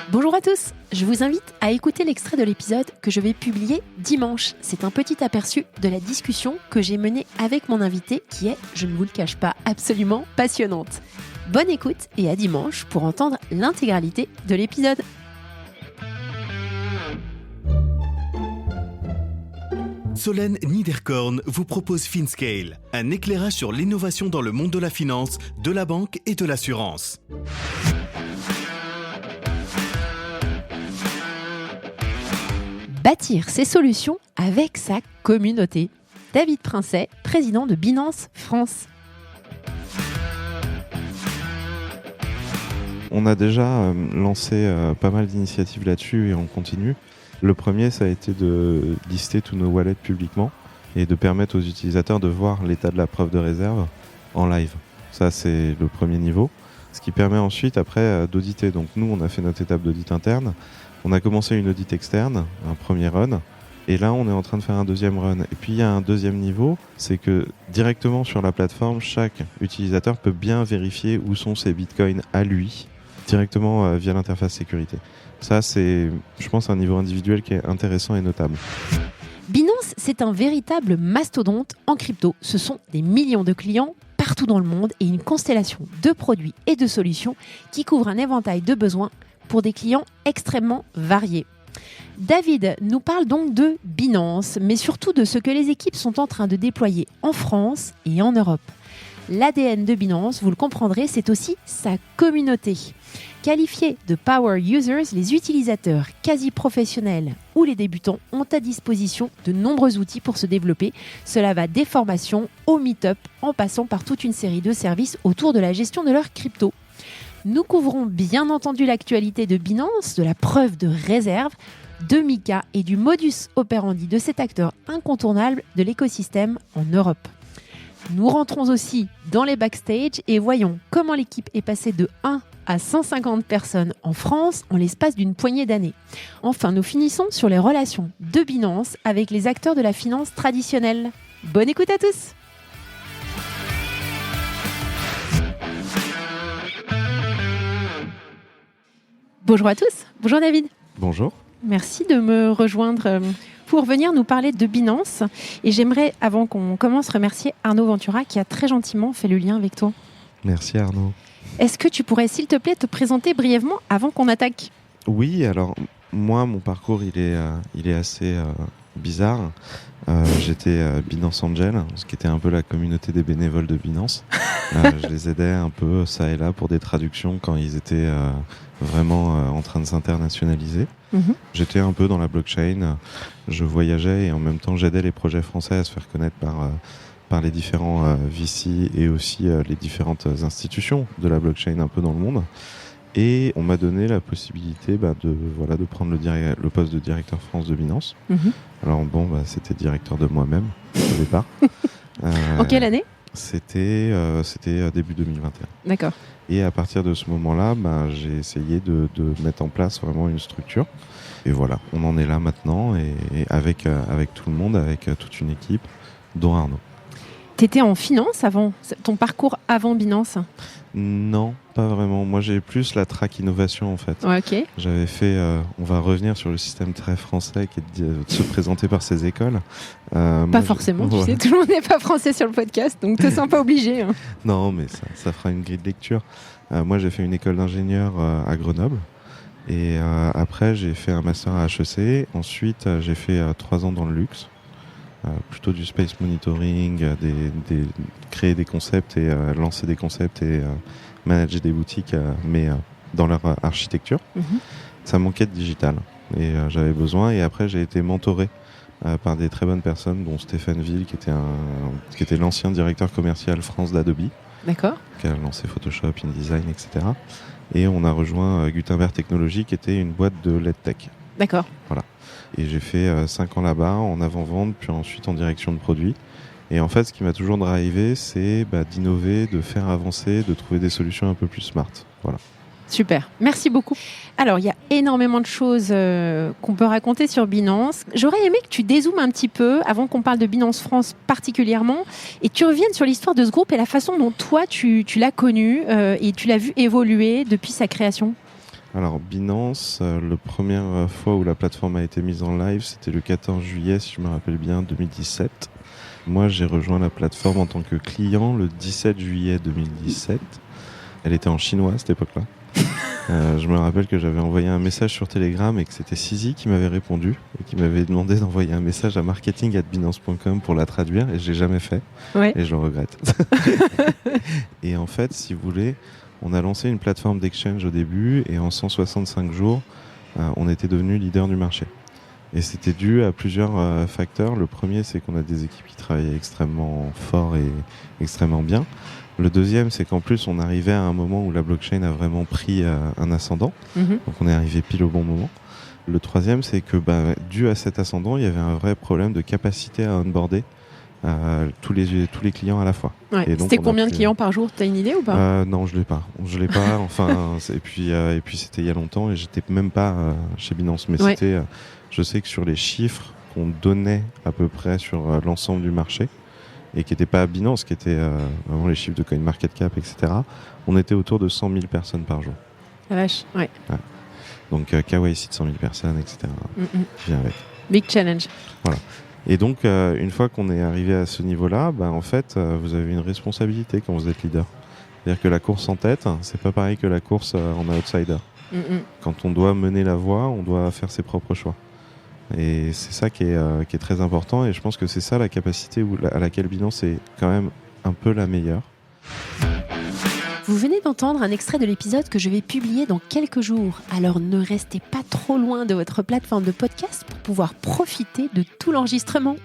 Bonjour à tous, je vous invite à écouter l'extrait de l'épisode que je vais publier dimanche. C'est un petit aperçu de la discussion que j'ai menée avec mon invité qui est, je ne vous le cache pas, absolument passionnante. Bonne écoute et à dimanche pour entendre l'intégralité de l'épisode. Solène Niederkorn vous propose FinScale, un éclairage sur l'innovation dans le monde de la finance, de la banque et de l'assurance. Bâtir ses solutions avec sa communauté. David Princet, président de Binance France. On a déjà lancé pas mal d'initiatives là-dessus et on continue. Le premier, ça a été de lister tous nos wallets publiquement et de permettre aux utilisateurs de voir l'état de la preuve de réserve en live. Ça, c'est le premier niveau. Ce qui permet ensuite, après, d'auditer. Donc nous, on a fait notre étape d'audit interne. On a commencé une audit externe, un premier run. Et là, on est en train de faire un deuxième run. Et puis, il y a un deuxième niveau, c'est que directement sur la plateforme, chaque utilisateur peut bien vérifier où sont ses bitcoins à lui, directement via l'interface sécurité. Ça, c'est, je pense, un niveau individuel qui est intéressant et notable. Binance, c'est un véritable mastodonte en crypto. Ce sont des millions de clients partout dans le monde et une constellation de produits et de solutions qui couvrent un éventail de besoins pour des clients extrêmement variés. David nous parle donc de Binance, mais surtout de ce que les équipes sont en train de déployer en France et en Europe. L'ADN de Binance, vous le comprendrez, c'est aussi sa communauté. Qualifiés de Power Users, les utilisateurs quasi professionnels ou les débutants ont à disposition de nombreux outils pour se développer. Cela va des formations au meet-up en passant par toute une série de services autour de la gestion de leur crypto. Nous couvrons bien entendu l'actualité de Binance, de la preuve de réserve, de Mika et du modus operandi de cet acteur incontournable de l'écosystème en Europe. Nous rentrons aussi dans les backstage et voyons comment l'équipe est passée de 1 à 150 personnes en France en l'espace d'une poignée d'années. Enfin, nous finissons sur les relations de Binance avec les acteurs de la finance traditionnelle. Bonne écoute à tous! Bonjour à tous, bonjour David. Bonjour. Merci de me rejoindre pour venir nous parler de Binance. Et j'aimerais, avant qu'on commence, remercier Arnaud Ventura qui a très gentiment fait le lien avec toi. Merci Arnaud. Est-ce que tu pourrais, s'il te plaît, te présenter brièvement avant qu'on attaque ? Oui, alors moi, mon parcours, il est assez bizarre. J'étais Binance Angel, ce qui était un peu la communauté des bénévoles de Binance. Je les aidais un peu ça et là pour des traductions quand ils étaient vraiment en train de s'internationaliser. J'étais un peu dans la blockchain, je voyageais et en même temps j'aidais les projets français à se faire connaître par les différents VC et aussi les différentes institutions de la blockchain un peu dans le monde. Et on m'a donné la possibilité de prendre le poste de directeur France de Binance. Alors c'était directeur de moi-même au départ. En quelle année ? C'était début 2021. D'accord. Et à partir de ce moment-là, j'ai essayé de mettre en place vraiment une structure. Et voilà, on en est là maintenant et avec tout le monde, avec toute une équipe, dont Arnaud. T'étais en finance avant, ton parcours avant Binance ? Non, pas vraiment. Moi, j'ai plus la track innovation en fait. Ouais, ok. J'avais fait, on va revenir sur le système très français qui est de se présenter par ses écoles. Pas forcément, tu sais, tout le monde n'est pas français sur le podcast, donc te sens pas obligé. Hein. Non, mais ça fera une grille de lecture. Moi, j'ai fait une école d'ingénieur à Grenoble. Et après, j'ai fait un master à HEC. Ensuite, j'ai fait 3 ans dans le luxe. Plutôt du space monitoring, créer des concepts et lancer des concepts et manager des boutiques, mais dans leur architecture. Ça manquait de digital et j'avais besoin. Et après, j'ai été mentoré par des très bonnes personnes, dont Stéphane Ville, qui était l'ancien directeur commercial France d'Adobe. D'accord. Qui a lancé Photoshop, InDesign, etc. Et on a rejoint Gutenberg Technologies, qui était une boîte de LedTech. D'accord. Voilà. Et j'ai fait 5 ans là-bas, en avant-vente, puis ensuite en direction de produits. Et en fait, ce qui m'a toujours drivé, c'est d'innover, de faire avancer, de trouver des solutions un peu plus smart. Voilà. Super, merci beaucoup. Alors, il y a énormément de choses qu'on peut raconter sur Binance. J'aurais aimé que tu dézoomes un petit peu, avant qu'on parle de Binance France particulièrement, et tu reviennes sur l'histoire de ce groupe et la façon dont toi, tu l'as connu et tu l'as vu évoluer depuis sa création. Alors Binance, la première fois où la plateforme a été mise en live, c'était le 14 juillet, si je me rappelle bien, 2017. Moi, j'ai rejoint la plateforme en tant que client le 17 juillet 2017. Elle était en chinois à cette époque-là. Je me rappelle que j'avais envoyé un message sur Telegram et que c'était Sizi qui m'avait répondu et qui m'avait demandé d'envoyer un message à marketing@binance.com pour la traduire et je l'ai jamais fait. Ouais. Et je le regrette. Et en fait, si vous voulez, on a lancé une plateforme d'exchange au début et en 165 jours, on était devenu leader du marché. Et c'était dû à plusieurs facteurs. Le premier, c'est qu'on a des équipes qui travaillaient extrêmement fort et extrêmement bien. Le deuxième, c'est qu'en plus, on arrivait à un moment où la blockchain a vraiment pris un ascendant. Donc, on est arrivé pile au bon moment. Le troisième, c'est que dû à cet ascendant, il y avait un vrai problème de capacité à onboarder tous les clients à la fois. Ouais. Et donc, c'était combien de clients par jour? T'as une idée ou pas? Non, je l'ai pas. Enfin, et puis c'était il y a longtemps et j'étais même pas chez Binance. Mais c'était, je sais que sur les chiffres qu'on donnait à peu près sur l'ensemble du marché, et qui n'était pas à Binance, qui était vraiment les chiffres de CoinMarketCap, etc., on était autour de 100 000 personnes par jour. La vache, ouais. Donc KYC de 100 000 personnes, etc. Viens avec. Big challenge. Voilà. Et donc, une fois qu'on est arrivé à ce niveau-là, en fait, vous avez une responsabilité quand vous êtes leader. C'est-à-dire que la course en tête, c'est pas pareil que la course en outsider. Quand on doit mener la voie, on doit faire ses propres choix. Et c'est ça qui est très important et je pense que c'est ça la capacité à laquelle Binance est quand même un peu la meilleure. Vous venez d'entendre un extrait de l'épisode que je vais publier dans quelques jours. Alors ne restez pas trop loin de votre plateforme de podcast pour pouvoir profiter de tout l'enregistrement.